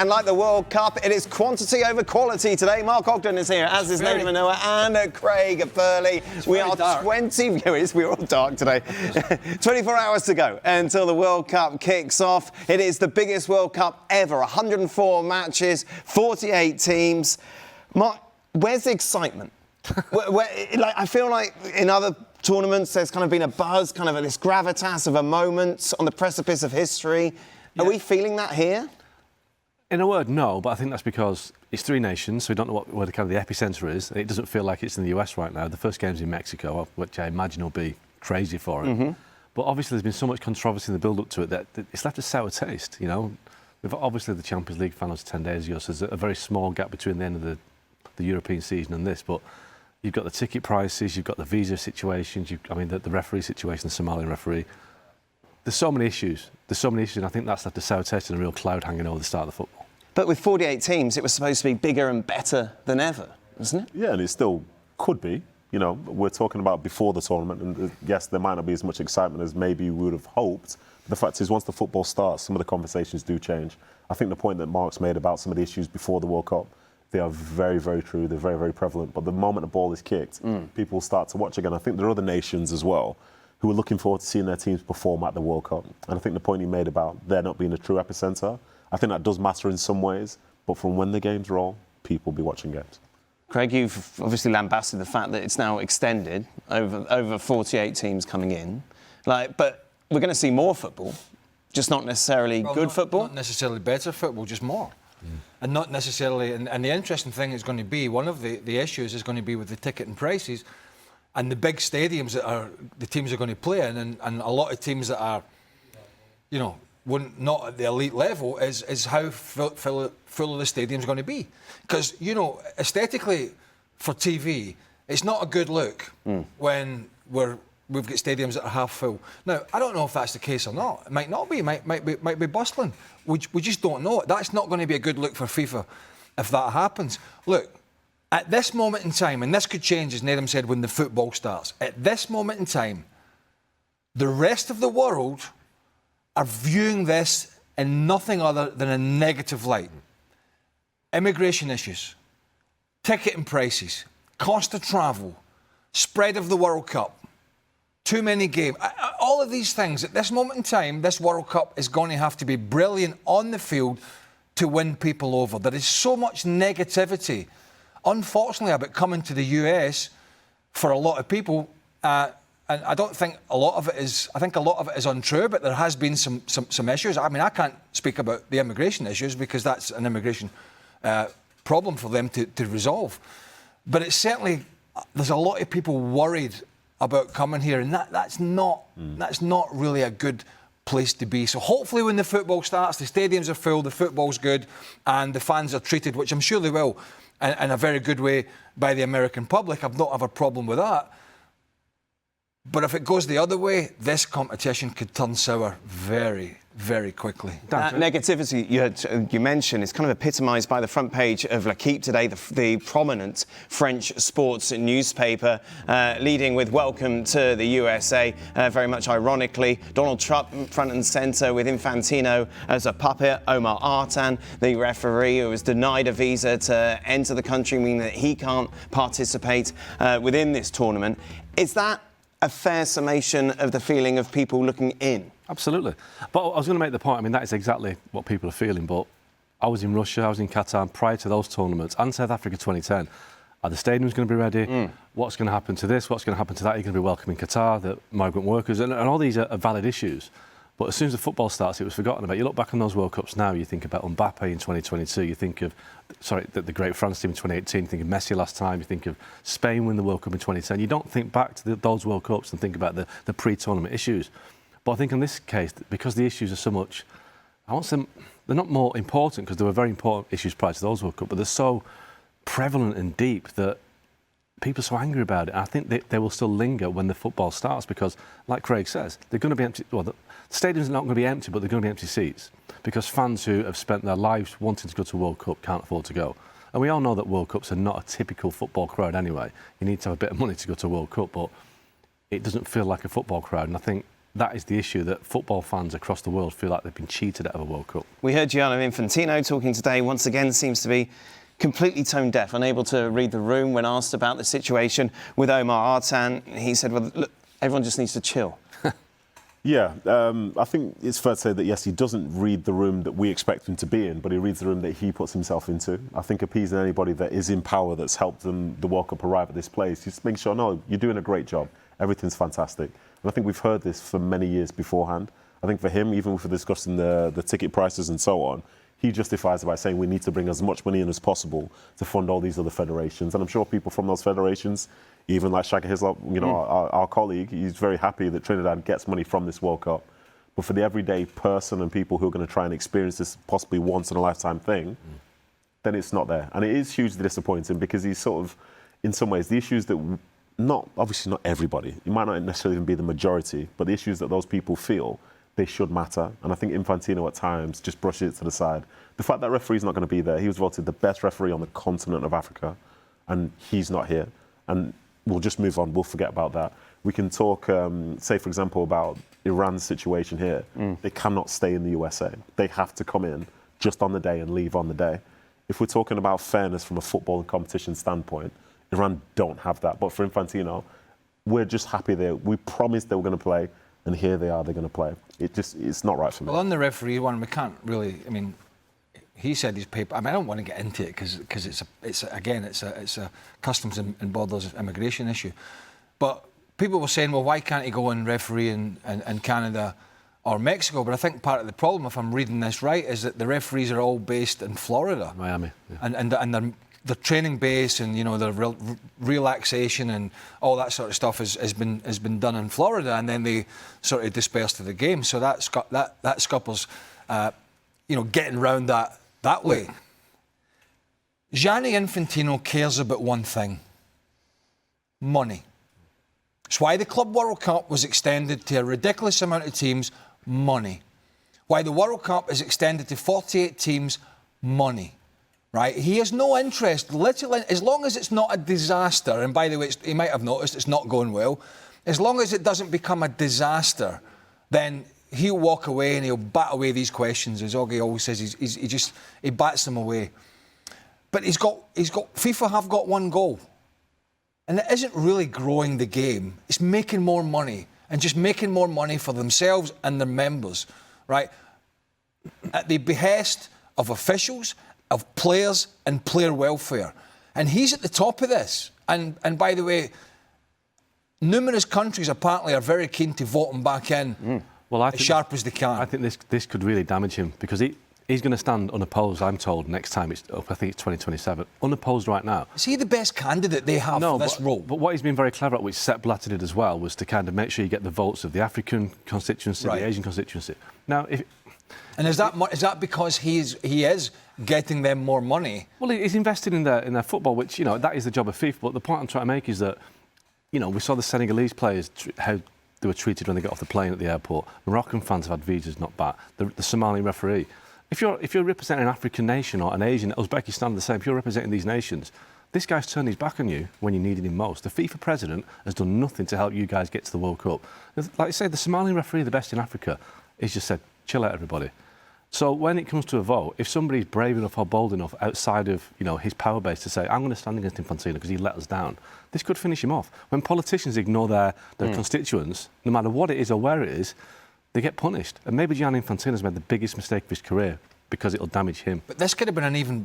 and like the World Cup, it is quantity over quality today. Mark Ogden is here, as is Nathan Manoa and Craig Burley. We are dark. 20 viewers. We're all dark today. 24 hours to go until the World Cup kicks off. It is the biggest World Cup ever. 104 matches, 48 teams. Mark, where's the excitement? I feel like in other tournaments there's kind of been a buzz, kind of this gravitas of a moment on the precipice of history. Are we feeling that here? In a word, no, but I think that's because it's three nations, so we don't know where the kind of the epicentre is. It doesn't feel like it's in the US right now. The first game's in Mexico, which I imagine will be crazy for it. Mm-hmm. But obviously there's been so much controversy in the build-up to it that it's left a sour taste, you know. We've obviously the Champions League finals 10 days ago, so there's a very small gap between the end of the European season and this, but you've got the ticket prices, you've got the visa situations, the referee situation, the Somalian referee. There's so many issues, and I think that's left a sour taste and a real cloud hanging over the start of the football. But with 48 teams, it was supposed to be bigger and better than ever, wasn't it? Yeah, and it still could be. You know, we're talking about before the tournament, and yes, there might not be as much excitement as maybe we would have hoped. But the fact is, once the football starts, some of the conversations do change. I think the point that Mark's made about some of the issues before the World Cup, they are very, very true. They're very, very prevalent. But the moment the ball is kicked, people start to watch again. I think there are other nations as well who are looking forward to seeing their teams perform at the World Cup. And I think the point he made about there not being a true epicentre, I think that does matter in some ways. But from when the games roll, people will be watching games. Craig, you've obviously lambasted the fact that it's now extended over 48 teams coming in. But we're going to see more football, just not necessarily good football. Not necessarily better football, just more. And not necessarily, and the interesting thing is going to be, one of the issues is going to be with the ticket and prices and the big stadiums that the teams are going to play in, and a lot of teams that are, you know, not at the elite level, is how full the stadium's going to be. Because, you know, aesthetically for TV, it's not a good look when we've got stadiums that are half full. Now, I don't know if that's the case or not. It might not be. It might be bustling. We just don't know. That's not going to be a good look for FIFA if that happens. Look, at this moment in time, and this could change, as Nathan said, when the football starts. At this moment in time, the rest of the world are viewing this in nothing other than a negative light. Immigration issues, ticket and prices, cost of travel, spread of the World Cup, too many games. All of these things, at this moment in time, this World Cup is going to have to be brilliant on the field to win people over. There is so much negativity, unfortunately, about coming to the US for a lot of people. And I don't think a lot of it is, I think a lot of it is untrue, but there has been some issues. I mean, I can't speak about the immigration issues because that's an immigration problem for them to resolve. But it's certainly, there's a lot of people worried about coming here, and that's not really a good place to be. So hopefully when the football starts, the stadiums are full, the football's good, and the fans are treated, which I'm sure they will, in a very good way by the American public. I've not have a problem with that. But if it goes the other way, this competition could turn sour very, very quickly. That negativity you mentioned is kind of epitomised by the front page of L'Équipe today, the prominent French sports newspaper, leading with "Welcome to the USA," very much ironically. Donald Trump front and centre with Infantino as a puppet. Omar Artan, the referee who was denied a visa to enter the country, meaning that he can't participate within this tournament. Is that a fair summation of the feeling of people looking in? Absolutely. But I was going to make the point, I mean, that is exactly what people are feeling, but I was in Russia, I was in Qatar prior to those tournaments, and South Africa 2010. Are the stadiums going to be ready? What's going to happen to this? What's going to happen to that? You're going to be welcoming Qatar, the migrant workers, and all these are valid issues. But as soon as the football starts, it was forgotten about. You look back on those World Cups now, you think about Mbappe in 2022, you think of, the great France team in 2018, you think of Messi last time, you think of Spain win the World Cup in 2010. You don't think back to those World Cups and think about the pre-tournament issues. But I think in this case, because the issues are so much, I won't say they're not more important, because there were very important issues prior to those World Cup, but they're so prevalent and deep that people are so angry about it. And I think they will still linger when the football starts, because, like Craig says, they're going to be empty. Well, the stadium's not going to be empty, but they're going to be empty seats, because fans who have spent their lives wanting to go to a World Cup can't afford to go. And we all know that World Cups are not a typical football crowd anyway. You need to have a bit of money to go to a World Cup, but it doesn't feel like a football crowd. And I think that is the issue, that football fans across the world feel like they've been cheated out of a World Cup. We heard Jadon Infantino talking today, once again seems to be completely tone deaf, unable to read the room. When asked about the situation with Omar Artan, he said, well, look, everyone just needs to chill. Yeah, I think it's fair to say that, yes, he doesn't read the room that we expect him to be in, but he reads the room that he puts himself into. I think appeasing anybody that is in power that's helped them, the World Cup, arrive at this place, just make sure, no, you're doing a great job. Everything's fantastic. And I think we've heard this for many years beforehand. I think for him, even if we're discussing the ticket prices and so on, he justifies it by saying we need to bring as much money in as possible to fund all these other federations. And I'm sure people from those federations, even like Shaka Hislop, our colleague, he's very happy that Trinidad gets money from this World Cup. But for the everyday person and people who are going to try and experience this possibly once in a lifetime thing, then it's not there. And it is hugely disappointing because he's sort of, in some ways, the issues that, obviously not everybody, it might not necessarily even be the majority, but the issues that those people feel, they should matter. And I think Infantino at times just brushes it to the side. The fact that referee's not going to be there, he was voted the best referee on the continent of Africa, and he's not here. And we'll just move on, we'll forget about that. We can talk, say, for example, about Iran's situation here. They cannot stay in the USA. They have to come in just on the day and leave on the day. If we're talking about fairness from a football and competition standpoint, Iran don't have that. But for Infantino, we're just happy we promised they were going to play, and here they are, they're going to play. It's not right for me. Well, on the referee one, we can't really, I mean, he said his paper. I mean, I don't want to get into it because it's a customs and borders immigration issue. But people were saying, well, why can't he go and referee in Canada or Mexico? But I think part of the problem, if I'm reading this right, is that the referees are all based in Florida, Miami, yeah. and their training base and their relaxation and all that sort of stuff has been done in Florida, and then they sort of disperse to the game. So that scuppers, getting round that way. Gianni Infantino cares about one thing: money. It's why the Club World Cup was extended to a ridiculous amount of teams. Money. Why the World Cup is extended to 48 teams. Money. Right? He has no interest, literally, as long as it's not a disaster, and by the way, he might have noticed it's not going well, as long as it doesn't become a disaster, then he'll walk away and he'll bat away these questions. As Augie always says, he bats them away. But FIFA have got one goal, and it isn't really growing the game, it's making more money, and just making more money for themselves and their members, right? At the behest of officials, of players and player welfare. And he's at the top of this. And by the way, numerous countries apparently are very keen to vote him back in as sharp as they can. I think this could really damage him because he's going to stand unopposed, I'm told, next time it's up. I think it's 2027. Unopposed right now. Is he the best candidate they have for this role? But what he's been very clever at, which Sepp Blatter did as well, was to kind of make sure you get the votes of the African constituency, the Asian constituency. Now, and is that because he is getting them more money? Well, he's invested in their football, which, that is the job of FIFA. But the point I'm trying to make is that, we saw the Senegalese players, how they were treated when they got off the plane at the airport. Moroccan fans have had visas knocked back. The Somali referee. If you're representing an African nation or an Asian, Uzbekistan the same, if you're representing these nations, this guy's turned his back on you when you needed him most. The FIFA president has done nothing to help you guys get to the World Cup. Like I say, the Somali referee, the best in Africa, he's just said, chill out, everybody. So when it comes to a vote, if somebody's brave enough or bold enough outside of his power base to say, I'm going to stand against Infantino because he let us down, this could finish him off. When politicians ignore their constituents, no matter what it is or where it is, they get punished. And maybe Gianni Infantino's made the biggest mistake of his career because it'll damage him. But this could have been an even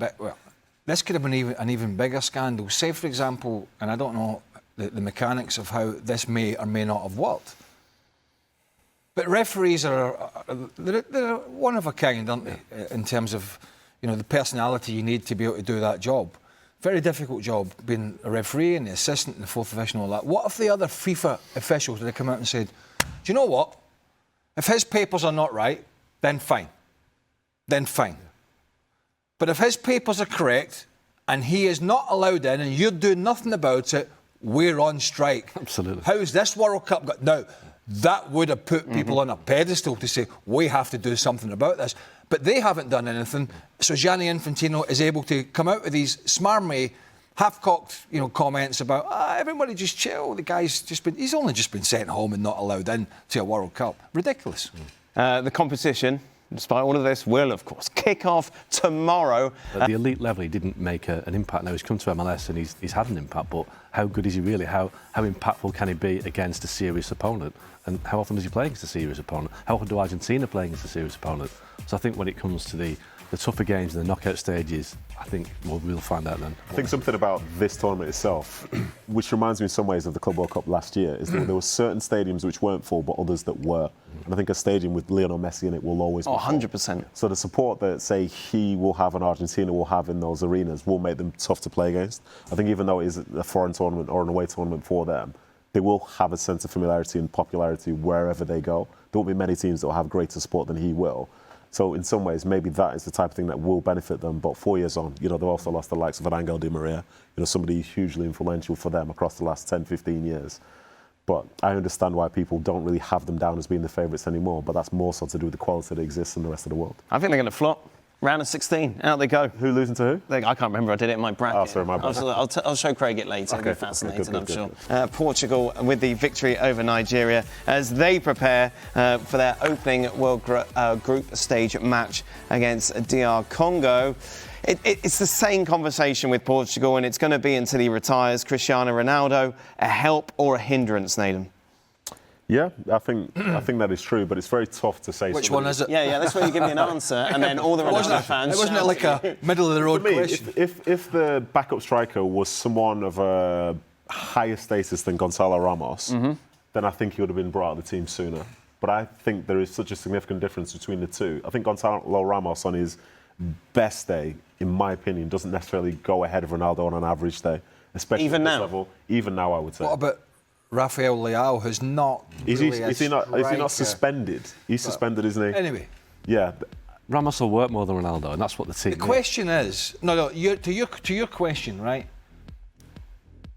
bigger scandal. Say, for example, and I don't know the mechanics of how this may or may not have worked, but referees they're one of a kind, aren't they? In terms of, the personality you need to be able to do that job. Very difficult job, being a referee and the assistant and the fourth official and all that. What if the other FIFA officials had come out and said, do you know what? If his papers are not right, then fine. Then fine. But if his papers are correct and he is not allowed in and you're doing nothing about it, we're on strike. Absolutely. How's this World Cup got? Now, that would have put people on a pedestal to say, we have to do something about this. But they haven't done anything. So Gianni Infantino is able to come out with these smarmy half-cocked, comments about everybody just chill. The guy's he's only just been sent home and not allowed in to a World Cup. Ridiculous. The competition, despite all of this, will, of course, kick off tomorrow. At the elite level, he didn't make an impact. Now, he's come to MLS and he's had an impact, but how good is he really? How impactful can he be against a serious opponent? And how often does he play against a serious opponent? How often do Argentina play against a serious opponent? So I think when it comes to the tougher games and the knockout stages, I think we'll find out then. I think something about this tournament itself, which reminds me in some ways of the Club World Cup last year, is that there were certain stadiums which weren't full, but others that were. And I think a stadium with Lionel Messi in it will always be full. 100%. So the support that, say, he will have and Argentina will have in those arenas will make them tough to play against. I think even though it is a foreign tournament or an away tournament for them, they will have a sense of familiarity and popularity wherever they go. There won't be many teams that will have greater support than he will. So in some ways, maybe that is the type of thing that will benefit them. But 4 years on, they've also lost the likes of an Angel Di Maria, somebody hugely influential for them across the last 10, 15 years. But I understand why people don't really have them down as being the favourites anymore. But that's more so to do with the quality that exists in the rest of the world. I think they're going to flop. Round of 16, out they go. Who losing to who? I can't remember, I did it in my bracket. Oh, sorry, my bad. I'll show Craig it later, Okay. It'll be fascinating, Good, I'm sure. good. Portugal with the victory over Nigeria as they prepare for their opening World Group stage match against DR Congo. It's the same conversation with Portugal, and it's going to be until he retires. Cristiano Ronaldo, a help or a hindrance, Nathan? Yeah, I think that is true, but it's very tough to say. Which one is it? Yeah, that's where you give me an answer, and then all the Ronaldo fans. It wasn't like a middle of the road question. If the backup striker was someone of a higher status than Gonzalo Ramos, then I think he would have been brought out of the team sooner. But I think there is such a significant difference between the two. I think Gonzalo Ramos on his best day, in my opinion, doesn't necessarily go ahead of Ronaldo on an average day, especially Even at this now? level. Even now, I would say. What about Rafael Leao, who's not Is really he not suspended? He's suspended, isn't he? Anyway. Yeah. Ramos will work more than Ronaldo, and that's what the team The question is, to your question, right?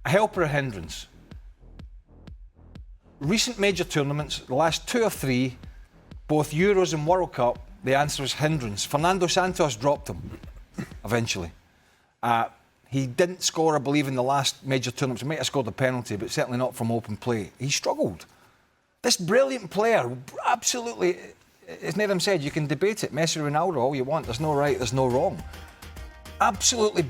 A help or a hindrance? Recent major tournaments, the last 2 or 3, both Euros and World Cup, the answer is hindrance. Fernando Santos dropped him eventually. He didn't score, I believe, in the last major tournament. He might have scored a penalty, but certainly not from open play. He struggled. This brilliant player, absolutely, as Nathan said, you can debate it. Messi, Ronaldo, all you want. There's no right, there's no wrong. Absolutely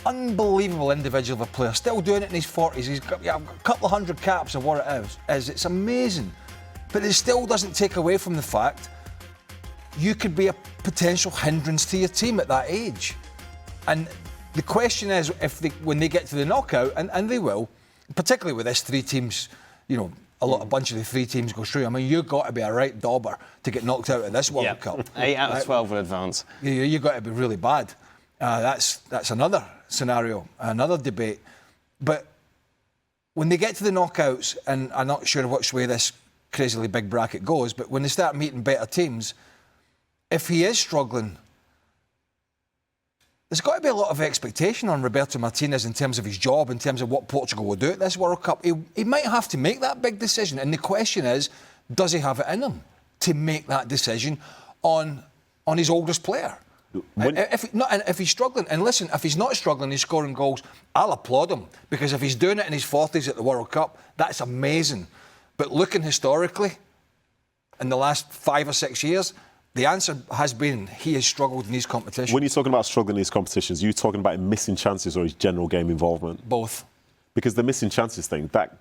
unbelievable individual of a player. Still doing it in his 40s. He's got a couple of hundred caps of what it is. It's amazing. But it still doesn't take away from the fact you could be a potential hindrance to your team at that age. And the question is, when they get to the knockout, and they will, particularly with this 3 teams, a bunch of the 3 teams go through. I mean, you've got to be a right dauber to get knocked out of this World Cup. 8 out of 12 will advance. You've got to be really bad. That's another scenario, another debate. But when they get to the knockouts, and I'm not sure which way this crazily big bracket goes, but when they start meeting better teams, if he is struggling, there's got to be a lot of expectation on Roberto Martinez in terms of his job, in terms of what Portugal will do at this World Cup. He might have to make that big decision. And the question is, does he have it in him to make that decision on his oldest player? If he's struggling, and listen, if he's not struggling, he's scoring goals, I'll applaud him. Because if he's doing it in his 40s at the World Cup, that's amazing. But looking historically, in the last 5 or 6 years, the answer has been he has struggled in these competitions. When you're talking about struggling in these competitions, are you talking about him missing chances or his general game involvement? Both. Because the missing chances thing, that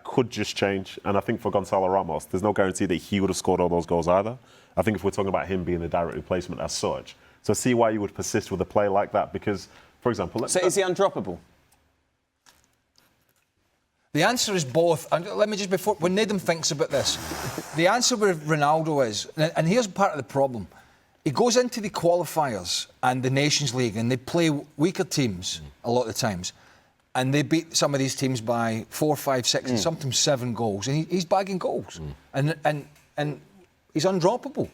could just change. And I think for Gonzalo Ramos, there's no guarantee that he would have scored all those goals either. I think if we're talking about him being a direct replacement as such. So I see why you would persist with a play like that because, for example... So is he undroppable? The answer is both. And let me just, before, when Nathan thinks about this, the answer with Ronaldo is, and here's part of the problem, he goes into the qualifiers and the Nations League and they play weaker teams a lot of the times, and they beat some of these teams by 4, 5, 6, and sometimes 7 goals, and he's bagging goals, and he's undroppable.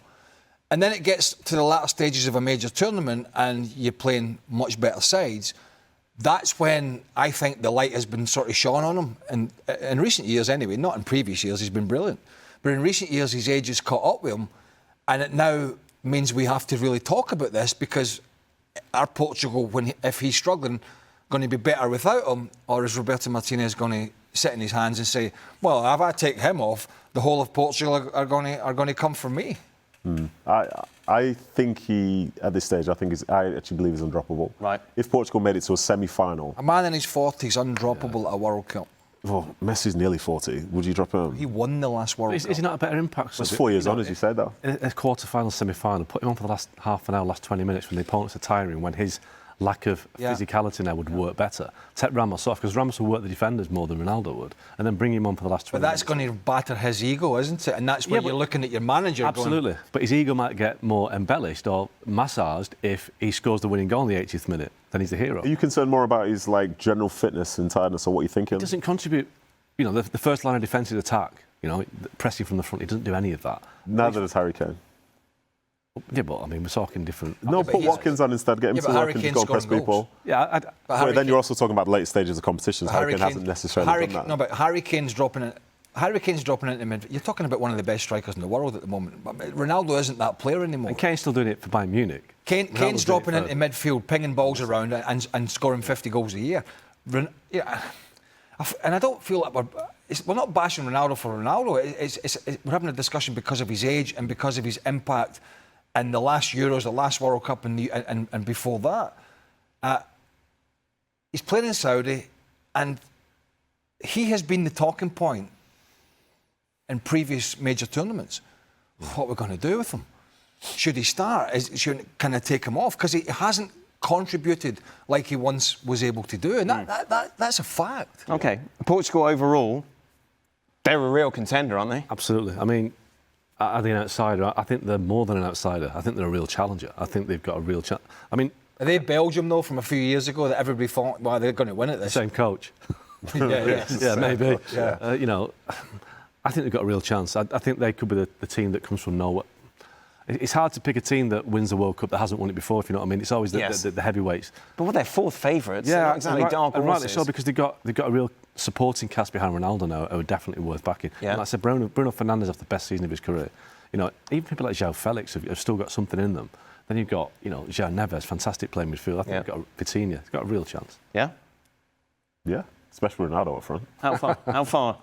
And then it gets to the latter stages of a major tournament and you're playing much better sides. That's when I think the light has been sort of shone on him. And in recent years anyway, not in previous years, he's been brilliant. But in recent years, his age has caught up with him. And it now means we have to really talk about this because our Portugal, if he's struggling, going to be better without him, or is Roberto Martinez going to sit in his hands and say, well, if I take him off, the whole of Portugal are going to come for me? I think at this stage, I actually believe he's undroppable. Right. If Portugal made it to a semi-final. A man in his 40s, undroppable at a World Cup. Oh, Messi's nearly 40. Would you drop him? He won the last World Cup. Is he not a better impact? That's 4 years on, as you said, though. In a quarter-final, semi-final, put him on for the last half an hour, last 20 minutes when the opponents are tiring, when his lack of physicality now would work better. Take Ramos off, because Ramos will work the defenders more than Ronaldo would, and then bring him on for the last 20 minutes. But that's going to batter his ego, isn't it? And that's where you're looking at your manager. Absolutely. But his ego might get more embellished or massaged if he scores the winning goal in the 80th minute. Then he's the hero. Are you concerned more about his general fitness and tiredness, or what you're thinking? He doesn't contribute. The first line of defensive attack, pressing from the front, he doesn't do any of that. Neither does Harry Kane. Yeah, but I mean, we're talking different. No, put Watkins on instead. Get him to work and just go and press people. Yeah, but then you're also talking about late stages of competitions. Harry Kane hasn't necessarily done that. No, but Harry Kane's dropping it. Harry Kane's dropping into midfield. You're talking about one of the best strikers in the world at the moment. Ronaldo isn't that player anymore. And Kane's still doing it for Bayern Munich. Kane's dropping into midfield, pinging balls around and scoring 50 goals a year. And I don't feel like we're not bashing Ronaldo for Ronaldo. We're having a discussion because of his age and because of his impact in the last Euros, the last World Cup, and before that. He's playing in Saudi, and he has been the talking point in previous major tournaments. What we're going to do with him? Should he start? Can I take him off? Because he hasn't contributed like he once was able to do, and that's a fact. OK, Portugal overall, they're a real contender, aren't they? Absolutely. I mean, are they an outsider? I think they're more than an outsider. I think they're a real challenger. I think they've got a real chance. I mean... Are they Belgium, though, from a few years ago that everybody thought, well, they're going to win it this? Same coach. yeah, maybe. Yeah. I think they've got a real chance. I think they could be the team that comes from nowhere. It's hard to pick a team that wins the World Cup that hasn't won it before, if you know what I mean. It's always the heavyweights. But they're fourth favourites. Yeah, not exactly dark horses. Rightly so, because they've got a real supporting cast behind Ronaldo now who are definitely worth backing. Yeah. And like I said, Bruno Fernandes has the best season of his career. Even people like João Felix have still got something in them. Then you've got, João Neves, fantastic playing midfield. I think you've got Vitinha. He's got a real chance. Yeah? Yeah, especially Ronaldo up front. How far? How far?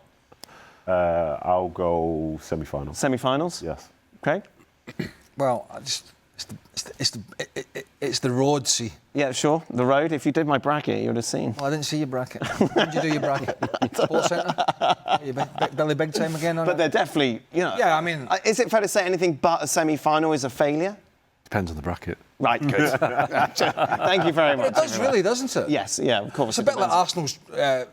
I'll go semi-finals. Semi-finals? Yes. OK. Well, it's the road, see. Yeah, sure. The road. If you did my bracket, you would have seen. Well, I didn't see your bracket. When did you do your bracket? Sports Centre? Billy Big Time again? But they're definitely, Yeah, I mean... Is it fair to say anything but a semi-final is a failure? Depends on the bracket. Right, good. Thank you very much. It does really, doesn't it? Yes, yeah, of course. It's a bit like Arsenal's trip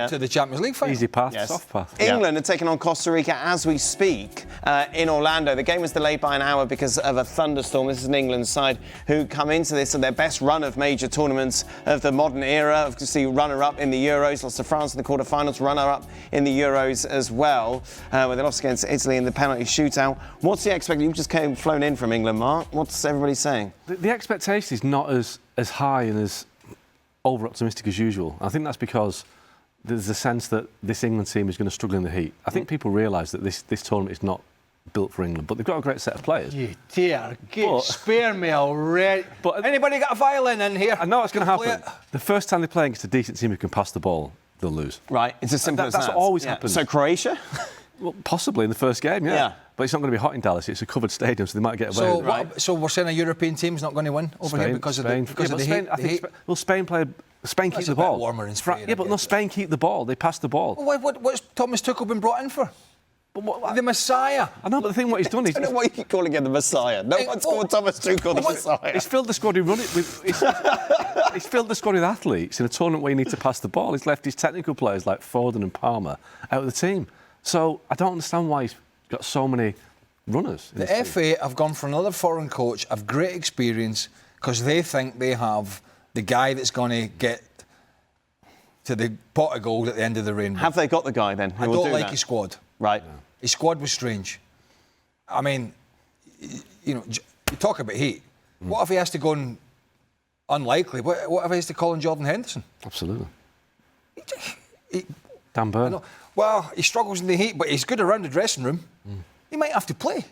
to the Champions League final. Easy path, Yes. soft path. England are taking on Costa Rica as we speak in Orlando. The game was delayed by an hour because of a thunderstorm. This is an England side who come into this at their best run of major tournaments of the modern era. Obviously, runner-up in the Euros, lost to France in the quarter-finals, runner-up in the Euros as well, where they lost against Italy in the penalty shootout. What's the expectation? You've just flown in from England, Mark. What's everybody saying? The expectation is not as high and as over-optimistic as usual. I think that's because there's a sense that this England team is going to struggle in the heat. I think people realise that this tournament is not built for England, but they've got a great set of players. You dear, spare me already. But anybody got a violin in here? I know it's going to happen. The first time they play against a decent team who can pass the ball, they'll lose. Right, it's as simple as that. That's what always happens. So Croatia? Well, possibly in the first game, yeah. But it's not going to be hot in Dallas. It's a covered stadium, so they might get away with it. So we're saying a European team's not going to win over here because of the heat? Well, Spain keep the ball. Warmer in Spain. Yeah, but no, Spain keep the ball. They pass the ball. Well, what's Thomas Tuchel been brought in for? The Messiah. I know, but the thing what he's done is... I don't know why you keep calling him the Messiah. No one's called Thomas Tuchel the Messiah. He's filled the squad with he's filled the squad with athletes in a tournament where you need to pass the ball. He's left his technical players like Foden and Palmer out of the team. So I don't understand why he's got so many runners. The FA have gone for another foreign coach of great experience because they think they have the guy that's going to get to the pot of gold at the end of the rainbow. Have they got the guy then? I don't like his squad. Right. Yeah. His squad was strange. I mean, you talk about heat. What if he has to go and unlikely? What if he has to call in Jordan Henderson? Absolutely. Dan Burn. Well, he struggles in the heat, but he's good around the dressing room. He might have to play.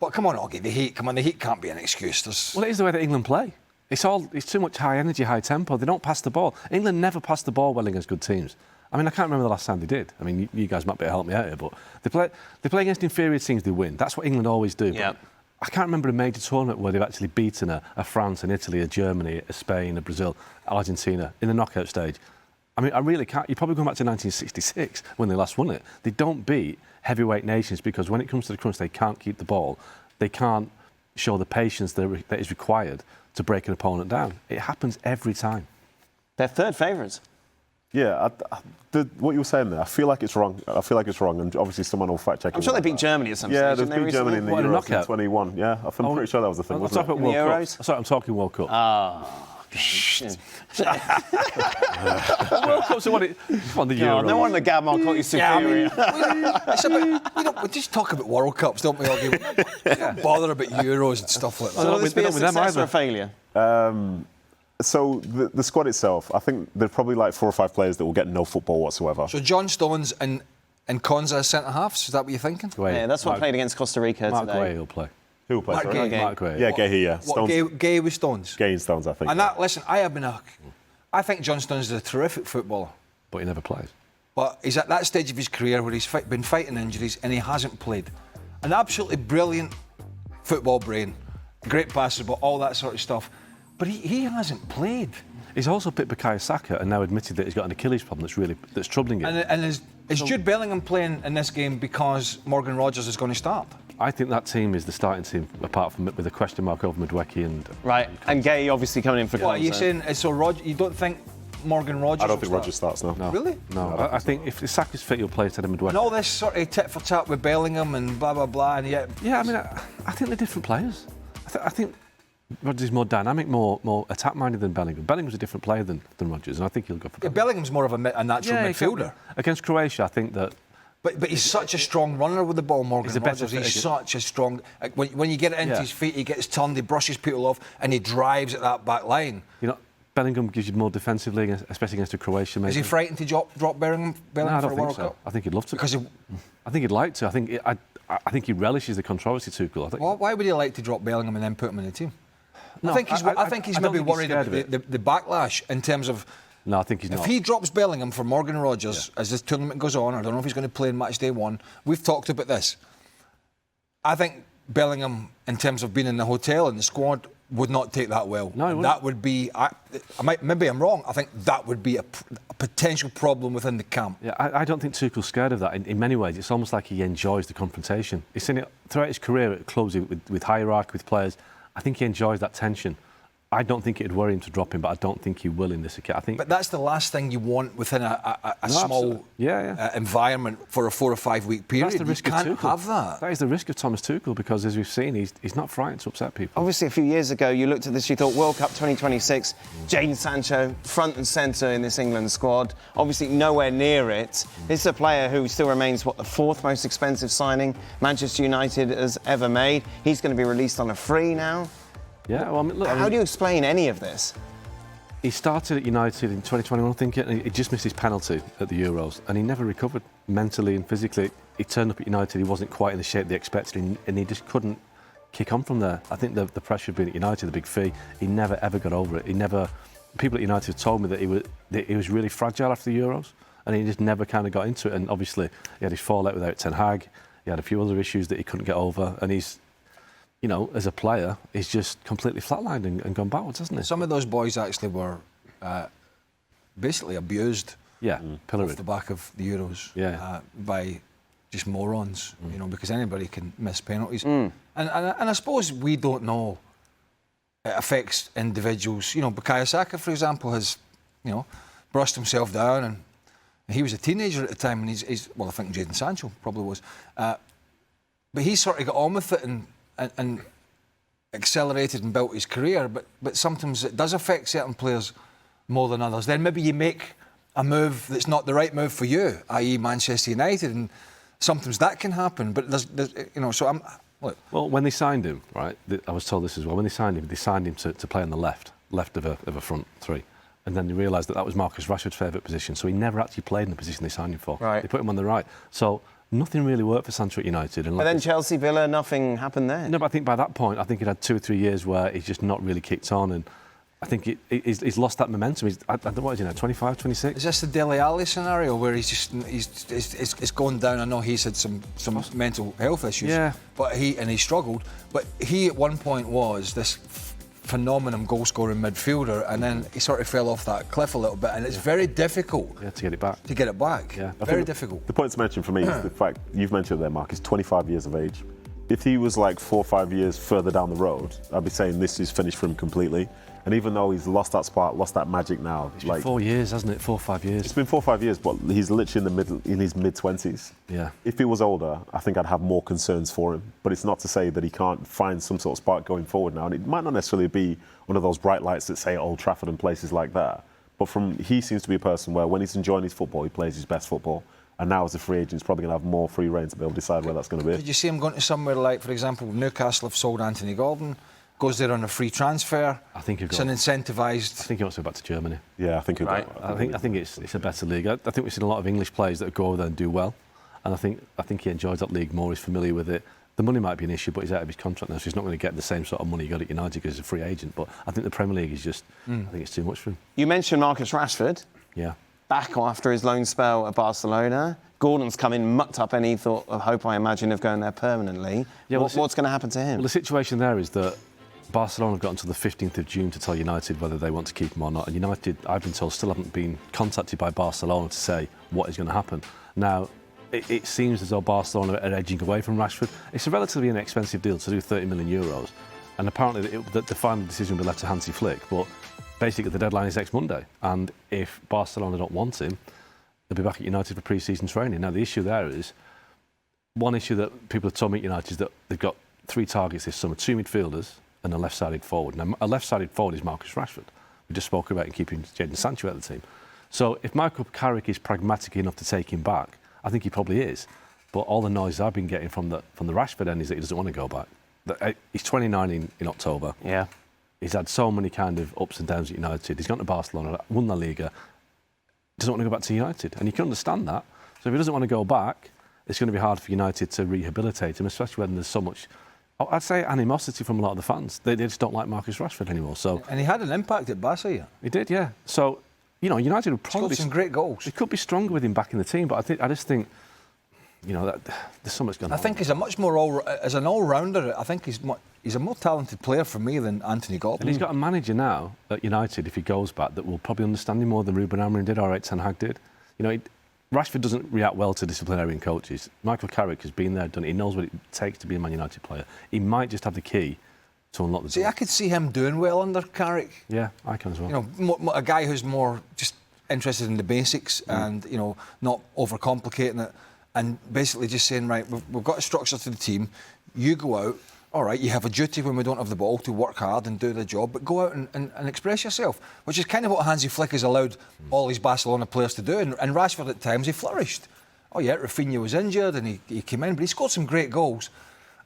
But come on, Augie, the heat. Come on, the heat can't be an excuse. Well, it is the way that England play. It's too much high energy, high tempo. They don't pass the ball. England never pass the ball well against good teams. I mean, I can't remember the last time they did. I mean, you guys might be able to help me out here, but they play against inferior teams, they win. That's what England always do. Yep. I can't remember a major tournament where they've actually beaten a France, an Italy, a Germany, a Spain, a Brazil, Argentina in the knockout stage. I mean, I really can't. You're probably going back to 1966 when they last won it. They don't beat heavyweight nations because when it comes to the crunch, they can't keep the ball. They can't show the patience that is required to break an opponent down. It happens every time. They're third favourites. Yeah, what you were saying there, I feel like it's wrong. And obviously someone will fact check. I'm sure they beat Germany at some stage. Yeah, they beat Germany in the Euros in 21. Yeah, I'm pretty sure that was the thing. I'm talking World Cup. Sorry, I'm talking World Cup. World Cup's what it. Come on, the Euros. No one in the Gabon caught you superior. We just talk about World Cups, don't we? We don't bother about Euros and stuff like that. So will this be a success or a failure? So the squad itself, I think there's probably like 4 or 5 players that will get no football whatsoever. So John Stones and Konza as centre-halves, is that what you're thinking? Yeah, that's what played against Costa Rica Mark today. Gray will play. Who will play? Mark Gay. Mark Gray. Yeah, Gay, yeah. What, Gay with Stones? Gay and Stones, I think. And that, listen, I think John Stones is a terrific footballer. But he never plays. But he's at that stage of his career where he's been fighting injuries and he hasn't played. An absolutely brilliant football brain, great passer, but all that sort of stuff. But he hasn't played. He's also picked Bukayo Saka and now admitted that he's got an Achilles problem that's troubling him. And is Jude Bellingham playing in this game because Morgan Rogers is going to start? I think that team is the starting team, apart from with a question mark over Madueke and... Right, and Gay obviously coming in for... What are you saying? So you don't think Morgan Rogers I don't think Rogers starts now. No. Really? No, I think if Saka's fit, he'll play instead of Madueke. And all this sort of tit for tat with Bellingham and blah, blah, blah, and yet... Yeah, I mean, I think they're different players. I think Rodgers is more dynamic, more attack-minded than Bellingham. Bellingham's a different player than Rodgers, and I think he'll go for that. Yeah, Bellingham's more of a natural midfielder. Against Croatia, I think that... But he's such a strong runner with the ball, Morgan Rogers. He's such a strong... When you get it into his feet, he gets turned, he brushes people off, and he drives at that back line. You know, Bellingham gives you more defensively, especially against a Croatia. Is he frightened to drop Bellingham No, I for don't a think World so. Cup? I think he'd love to. Because I think he'd like to. I think he relishes the controversy, Tuchel. Why would he like to drop Bellingham and then put him in the team? No, I think he's maybe worried about the backlash in terms of... No, I think he's not. If he drops Bellingham for Morgan Rogers as this tournament goes on, I don't know if he's going to play in match day 1. We've talked about this. I think Bellingham, in terms of being in the hotel and the squad, would not take that well. No, he wouldn't. That would be... maybe I'm wrong. I think that would be a potential problem within the camp. Yeah, I don't think Tuchel's scared of that. In many ways, it's almost like he enjoys the confrontation. He's seen it throughout his career at clubs with hierarchy, with players. I think he enjoys that tension. I don't think it'd worry him to drop him, but I don't think he will in this occasion. But that's the last thing you want within a small environment for a 4 or 5 week period. That's the risk you can't of Tuchel. have that. That is the risk of Thomas Tuchel because, as we've seen, he's not frightened to upset people. Obviously, a few years ago, you looked at this, you thought World Cup 2026, Jadon Sancho, front and centre in this England squad. Obviously, nowhere near it. This is a player who still remains, the 4th most expensive signing Manchester United has ever made. He's going to be released on a free now. Yeah, well, I mean, look... How do you explain any of this? He started at United in 2021, I think, and he just missed his penalty at the Euros, and he never recovered mentally and physically. He turned up at United, he wasn't quite in the shape they expected, and he just couldn't kick on from there. I think the pressure of being at United, the big fee, he never, ever got over it. People at United told me that he was really fragile after the Euros, and he just never kind of got into it, and obviously he had his fallout without Ten Hag, he had a few other issues that he couldn't get over, and he's... You know, as a player, he's just completely flatlined and gone backwards, hasn't he? Some of those boys actually were basically abused off the back of the Euros by just morons, you know, because anybody can miss penalties. And I suppose we don't know it affects individuals. You know, Bukayo Saka, for example, has, you know, brushed himself down, and he was a teenager at the time, and he's well, I think Jadon Sancho probably was. But he sort of got on with it and accelerated and built his career, but sometimes it does affect certain players more than others. Then maybe you make a move that's not the right move for you, i.e. Manchester United, and sometimes that can happen. But there's you know, so look. Well, when they signed him, right, I was told this as well. When they signed him to play on the left of a front three, and then they realised that was Marcus Rashford's favourite position, so he never actually played in the position they signed him for. Right. They put him on the right, so. Nothing really worked for Sancho at United. And but then Chelsea, Villa, nothing happened there. No, but I think by that point, he'd had 2 or 3 years where he's just not really kicked on. And I think he's lost that momentum. I don't know, what is he now, 25, 26? Is this the Dele Alli scenario where it's going down? I know he's had some mental health issues, but he struggled. But he at one point was this phenomenal goal-scoring midfielder, and then he sort of fell off that cliff a little bit, and it's very difficult to get it back. To get it back, very difficult. The point to mention for me is the fact you've mentioned there, Mark. He's 25 years of age. If he was like 4 or 5 years further down the road, I'd be saying this is finished for him completely. And even though he's lost that spark, lost that magic now, it's been 4 years, hasn't it? 4 or 5 years. It's been 4 or 5 years, but he's literally in his mid-20s. Yeah. If he was older, I think I'd have more concerns for him. But it's not to say that he can't find some sort of spark going forward now. And it might not necessarily be one of those bright lights that say Old Trafford and places like that. But he seems to be a person where when he's enjoying his football, he plays his best football. And now as a free agent, he's probably going to have more free reign to be able to decide where that's going to be. Could you see him going to somewhere like, for example, Newcastle have sold Anthony Gordon, goes there on a free transfer? I think it's an incentivised. I think he wants to go back to Germany. Yeah, I think he'll right. I think it's a better league. I think we've seen a lot of English players that go over there and do well, and I think he enjoys that league more. He's familiar with it. The money might be an issue, but he's out of his contract now, so he's not going to get the same sort of money he got at United because he's a free agent. But I think the Premier League is just, I think it's too much for him. You mentioned Marcus Rashford. Yeah. Back after his loan spell at Barcelona. Gordon's come in, mucked up any thought of hope, I imagine, of going there permanently. Yeah, what's going to happen to him? Well, the situation there is that Barcelona have got until the 15th of June to tell United whether they want to keep him or not. And United, I've been told, still haven't been contacted by Barcelona to say what is going to happen. Now, it seems as though Barcelona are edging away from Rashford. It's a relatively inexpensive deal to do 30 million euros. And apparently the final decision will be left to Hansi Flick. But basically, the deadline is next Monday. And if Barcelona don't want him, they'll be back at United for pre-season training. Now, the issue there is, one issue that people have told me at United is that they've got 3 targets this summer, 2 midfielders and a left-sided forward. Now, a left-sided forward is Marcus Rashford. We just spoke about keeping Jadon Sancho out of the team. So if Michael Carrick is pragmatic enough to take him back, I think he probably is. But all the noise I've been getting from the Rashford end is that he doesn't want to go back. He's 29 in October. Yeah. He's had so many kind of ups and downs at United. He's gone to Barcelona, won La Liga, doesn't want to go back to United. And you can understand that. So if he doesn't want to go back, it's going to be hard for United to rehabilitate him, especially when there's so much, I'd say, animosity from a lot of the fans. They just don't like Marcus Rashford anymore. So and he had an impact at Barca, yeah. He did, yeah. So, United would probably... Scored some great goals. They could be stronger with him back in the team, but I just think, that there's so much going on. I think he's a much more as an all-rounder. I think he's a more talented player for me than Anthony Gordon. And he's got a manager now at United, if he goes back, that will probably understand him more than Ruben Amorim did or Ten Hag did. Rashford doesn't react well to disciplinarian coaches. Michael Carrick has been there, done it. He knows what it takes to be a Man United player. He might just have the key to unlock the door. See, I could see him doing well under Carrick. Yeah, I can as well. A guy who's more just interested in the basics and, not overcomplicating it. And basically just saying, right, we've got a structure to the team. You go out, all right, you have a duty when we don't have the ball to work hard and do the job, but go out and express yourself, which is kind of what Hansi Flick has allowed all his Barcelona players to do. And Rashford at times, he flourished. Oh yeah, Rafinha was injured and he came in, but he scored some great goals.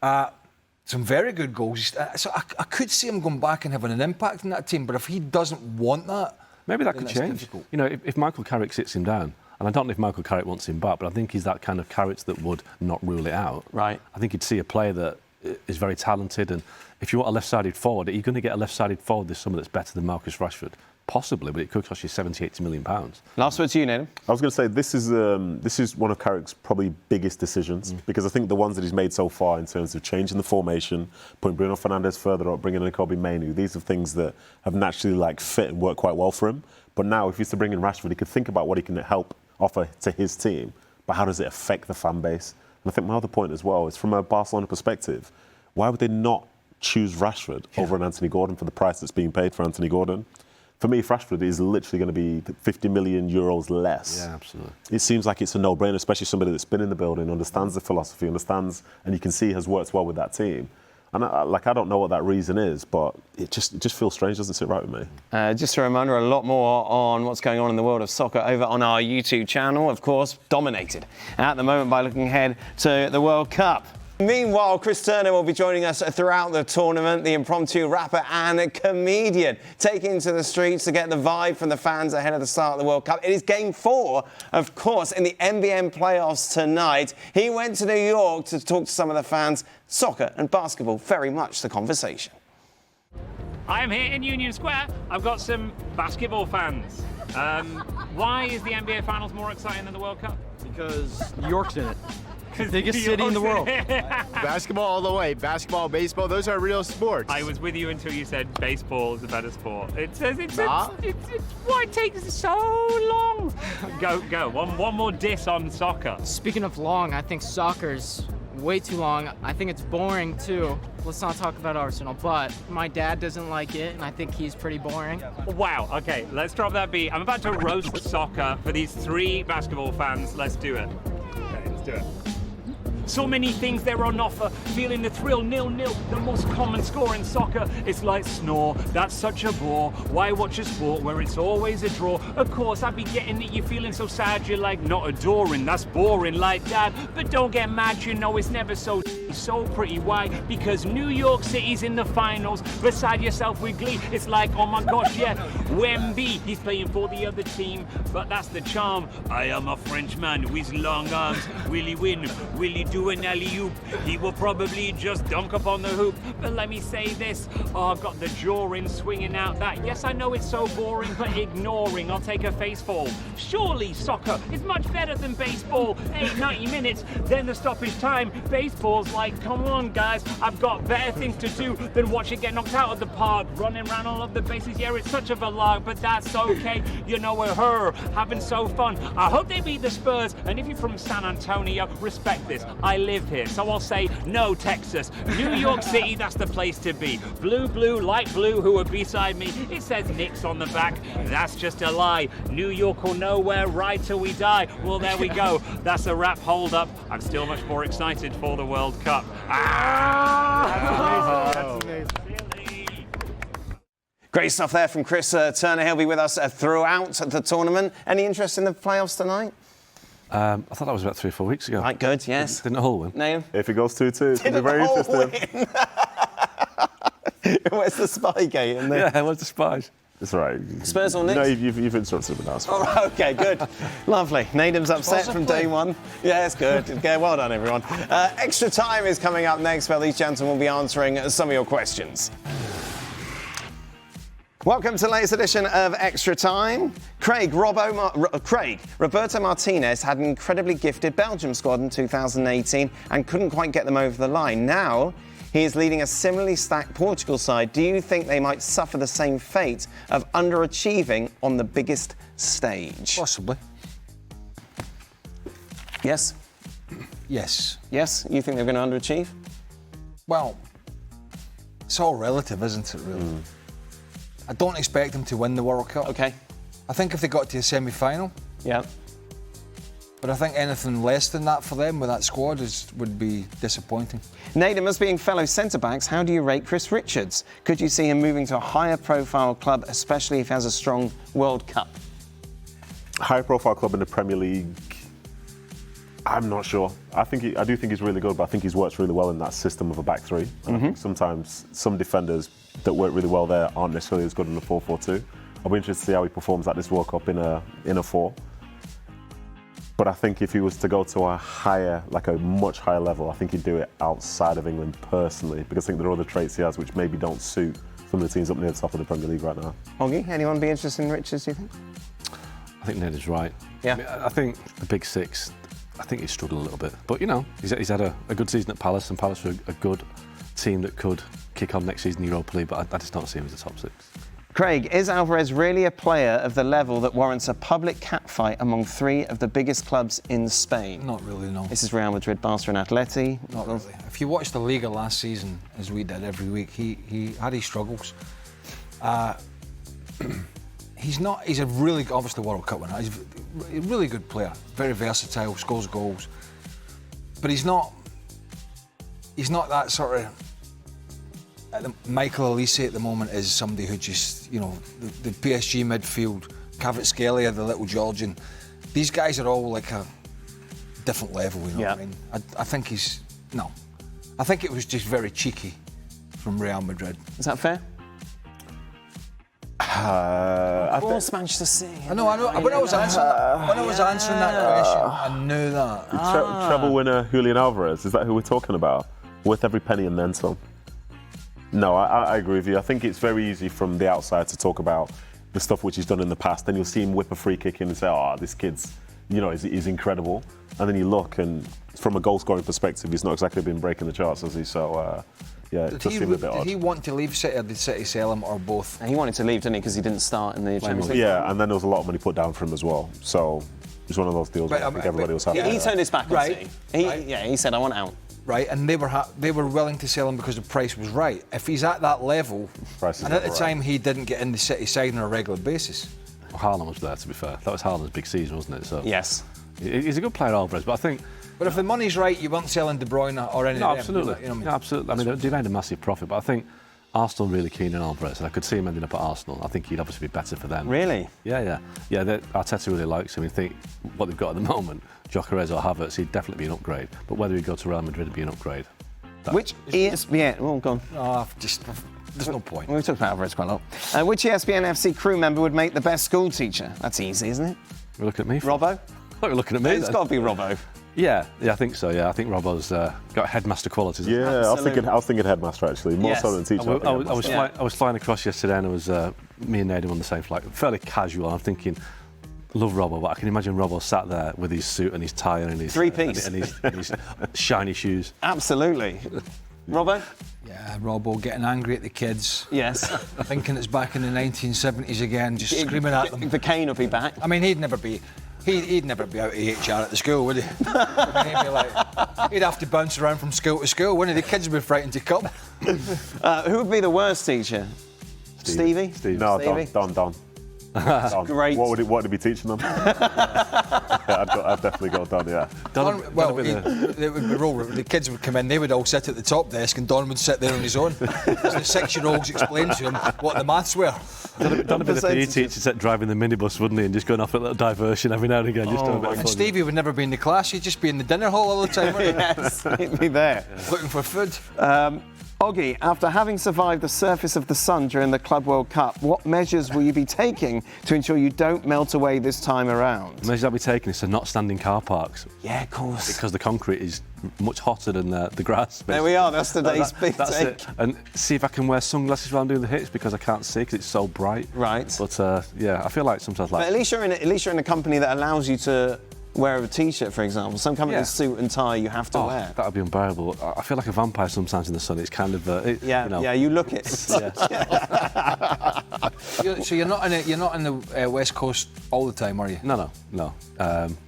Some very good goals. So I could see him going back and having an impact in that team, but if he doesn't want that... Maybe that could change. Difficult. If Michael Carrick sits him down, and I don't know if Michael Carrick wants him back, but I think he's that kind of Carrick that would not rule it out. Right. I think you'd see a player that is very talented, and if you want a left-sided forward, are you going to get a left-sided forward this summer that's better than Marcus Rashford? Possibly, but it could cost you 70, 80 million pounds. Last word to you, Nathan. I was going to say, this is one of Carrick's probably biggest decisions, because I think the ones that he's made so far in terms of changing the formation, putting Bruno Fernandes further up, bringing in Kobe Mainoo, these are things that have naturally fit and worked quite well for him. But now, if he's to bring in Rashford, he could think about what he can offer to his team, but how does it affect the fan base? And I think my other point as well is, from a Barcelona perspective, why would they not choose Rashford over an Anthony Gordon for the price that's being paid for Anthony Gordon? For me, if Rashford is literally going to be 50 million euros less, yeah, absolutely, it seems like it's a no-brainer, especially somebody that's been in the building, understands the philosophy, understands, and you can see has worked well with that team. And I don't know what that reason is, but it just feels strange, doesn't sit right with me. Just a reminder, a lot more on what's going on in the world of soccer over on our YouTube channel, of course, dominated at the moment by looking ahead to the World Cup. Meanwhile, Chris Turner will be joining us throughout the tournament, the impromptu rapper and comedian, taking to the streets to get the vibe from the fans ahead of the start of the World Cup. It is Game 4, of course, in the NBN playoffs tonight. He went to New York to talk to some of the fans. Soccer and basketball, very much the conversation. I am here in Union Square. I've got some basketball fans. Why is the NBA Finals more exciting than the World Cup? Because New York's in it. Biggest city in the world. Basketball all the way. Basketball, baseball, those are real sports. I was with you until you said baseball is a better sport. Why takes it so long? Go. One more diss on soccer. Speaking of long, I think soccer's way too long. I think it's boring too. Let's not talk about Arsenal, but my dad doesn't like it, and I think he's pretty boring. Wow, okay, let's drop that beat. I'm about to roast soccer for these 3 basketball fans. Let's do it. Okay, let's do it. So many things there on offer, feeling the thrill, 0-0, the most common score in soccer. It's like snore, that's such a bore. Why watch a sport where it's always a draw? Of course, I'd be getting that you're feeling so sad, you're like not adoring, that's boring like Dad. But don't get mad, you know it's never so pretty. Why? Because New York City's in the finals. Beside yourself with glee, it's like, oh my gosh, yeah, Wemby, he's playing for the other team, but that's the charm. I am a Frenchman with long arms. Will he win? Will he do an alley-oop? He will probably just dunk upon the hoop. But let me say this, I've got the jaw in swinging out that. Yes, I know it's so boring, but ignoring, I'll take a face fall. Surely soccer is much better than baseball. 90 minutes, then the stoppage time. Baseball's like, come on guys, I've got better things to do than watch it get knocked out of the park, running around all of the bases. Yeah, it's such of a lark, but that's okay. You know, we're having so fun. I hope they beat the Spurs, and if you're from San Antonio, respect this. I live here, so I'll say no, Texas. New York City, that's the place to be. Blue, light blue, who are beside me. It says Knicks on the back. That's just a lie. New York will know we're right till we die. Well, there we go. That's a wrap. Hold up. I'm still much more excited for the World Cup. That's amazing. Great stuff there from Chris Turner. He'll be with us throughout the tournament. Any interest in the playoffs tonight? I thought that was about 3 or 4 weeks ago. Right, good, yes. Didn't Hull win? Naim? If it goes 2-2, it's going to be very interesting. Where's the Spygate in there? Yeah, where's the spies? It's all right. Spurs or Knicks? No, you've instructed me now. All right, OK, good. Lovely. Nadeem's upset from day one. Yeah, it's good. Okay, well done, everyone. Extra Time is coming up next, where these gentlemen will be answering some of your questions. Welcome to the latest edition of Extra Time. Roberto Martinez had an incredibly gifted Belgium squad in 2018 and couldn't quite get them over the line. Now, he is leading a similarly stacked Portugal side. Do you think they might suffer the same fate of underachieving on the biggest stage? Possibly. Yes? Yes. Yes? You think they're going to underachieve? Well, it's all relative, isn't it, really? I don't expect them to win the World Cup. OK. I think if they got to a semi-final, Yeah. but I think anything less than that for them with that squad would be disappointing. Nadeem, as being fellow centre-backs, how do you rate Chris Richards? Could you see him moving to a higher-profile club, especially if he has a strong World Cup? High-profile club in the Premier League, I'm not sure. I do think he's really good, but I think he's worked really well in that system of a back three. And I think sometimes some defenders that work really well there aren't necessarily as good in the 4-4-2. I'll be interested to see how he performs at this World Cup in a 4. But I think if he was to go to a much higher level, I think he'd do it outside of England personally, because I think there are other traits he has which maybe don't suit some of the teams up near the top of the Premier League right now. Hoggy, anyone be interested in Richards, do you think? I think Ned is right. Yeah. I mean, I think the big six, I think he's struggled a little bit. But, you know, he's had a good season at Palace, and Palace are a good team that could kick on next season in the Europa League, but I just don't see him as a top 6. Craig, is Alvarez really a player of the level that warrants a public catfight among 3 of the biggest clubs in Spain? Not really, no. This is Real Madrid, Barca and Atleti. Not really. If you watch the Liga last season, as we did every week, he had his struggles. He's a really, obviously World Cup winner. He's a really good player, very versatile, scores goals. But he's not that sort of... Michael Elise at the moment is somebody who just, you know, the PSG midfield, Kvaratskhelia, the little Georgian, these guys are all like a different level, you know what I mean? I think I think it was just very cheeky from Real Madrid. Is that fair? I think Manchester City. I know. When I was answering that question, I knew that. Treble winner Julian Alvarez, is that who we're talking about? Worth every penny and then some. No, I agree with you. I think it's very easy from the outside to talk about the stuff which he's done in the past. Then you'll see him whip a free kick in and say, "Oh, this kid's, is incredible." And then you look, and from a goal-scoring perspective, he's not exactly been breaking the charts, has he? So, it does seem a bit odd. Did he want to leave City, or did City sell him, or both? And he wanted to leave, didn't he? Because he didn't start in the Champions League. Yeah, and then there was a lot of money put down for him as well. So it's one of those deals where I think everybody was happy. He turned his back on Right. City. He said, "I want out." Right, and they were willing to sell him because the price was right. If he's at that level, and at the time he didn't get in the City side on a regular basis. Well, Haaland was there, to be fair. That was Haaland's big season, wasn't it? So yes, he's a good player, Alvarez, but I think. But if the money's right, you weren't selling De Bruyne or any of them. Absolutely. You know what I mean? Yeah, absolutely. I mean, they made a massive profit, but I think Arsenal really keen on Alvarez, and I could see him ending up at Arsenal. I think he'd obviously be better for them. Really? Yeah. Arteta really likes him. I think what they've got at the moment, Gyökeres or Havertz, he'd definitely be an upgrade. But whether he'd go to Real Madrid would be an upgrade. Which ESPN? Oh, go on. There's no point. We've talked about Alvarez quite a lot. Which ESPN FC crew member would make the best school teacher? That's easy, isn't it? You're looking at me. Robbo? You're looking at me. It's got to be Robbo. Yeah, I think so. Yeah, I think Robbo's got headmaster qualities. Yeah, I was thinking headmaster actually, more so than teacher. I was flying across yesterday, and it was me and Nadim on the same flight, fairly casual. I'm thinking, love Robbo, but I can imagine Robbo sat there with his suit and his tie and his three-piece and his shiny shoes. Absolutely. Robbo? Yeah, Robbo getting angry at the kids. Yes. Thinking it's back in the 1970s again, just screaming at them. The cane will be back. I mean, he'd never be out of HR at the school, would he? I mean, he'd be like, he'd have to bounce around from school to school, wouldn't he? The kids would be frightened to come. Who would be the worst teacher? Stevie? No, Stevie? Don. Great. What would he be teaching them? I'd definitely go Don, yeah. The kids would come in, they would all sit at the top desk and Don would sit there on his own. As the 6-year-olds explained to him what the maths were. Don would be the PE teacher set driving the minibus, wouldn't he, and just going off a little diversion every now and again. Just a bit of fun. Stevie would never be in the class, he'd just be in the dinner hall all the time, wouldn't he? Yes, he'd be there. Looking for food. Oggy, after having survived the surface of the sun during the Club World Cup, what measures will you be taking to ensure you don't melt away this time around? The measures I'll be taking is to not stand in car parks. Yeah, of course. Because the concrete is much hotter than the grass. Basically. There we are, that's today's big That's take. it. And see if I can wear sunglasses while I'm doing the hits because I can't see because it's so bright. Right. But I feel like sometimes like... But at least you're in a company that allows you to wear a T-shirt, for example. Some companies suit and tie you have to wear. That would be unbearable. I feel like a vampire sometimes in the sun. It's kind of you look it. So you're not in the West Coast all the time, are you? No.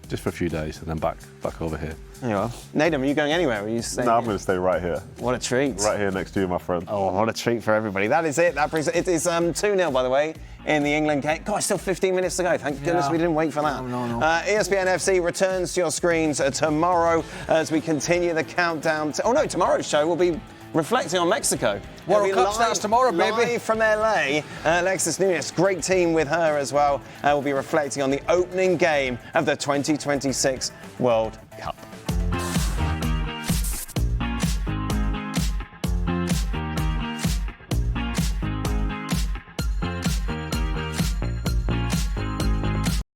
Just for a few days and then back over here. There you are. Nadim, are you going anywhere? Are you staying? No, I'm going to stay right here. What a treat. Right here next to you, my friend. Oh, what a treat for everybody. That is it. It is 2-0, by the way, in the England game. God, still 15 minutes to go. Thank goodness we didn't wait for that. No. ESPN FC returns to your screens tomorrow as we continue the countdown. Tomorrow's show will be reflecting on Mexico. World Cup starts tomorrow, baby. Live from LA, Alexis Nunes, great team with her as well, will be reflecting on the opening game of the 2026 World Cup.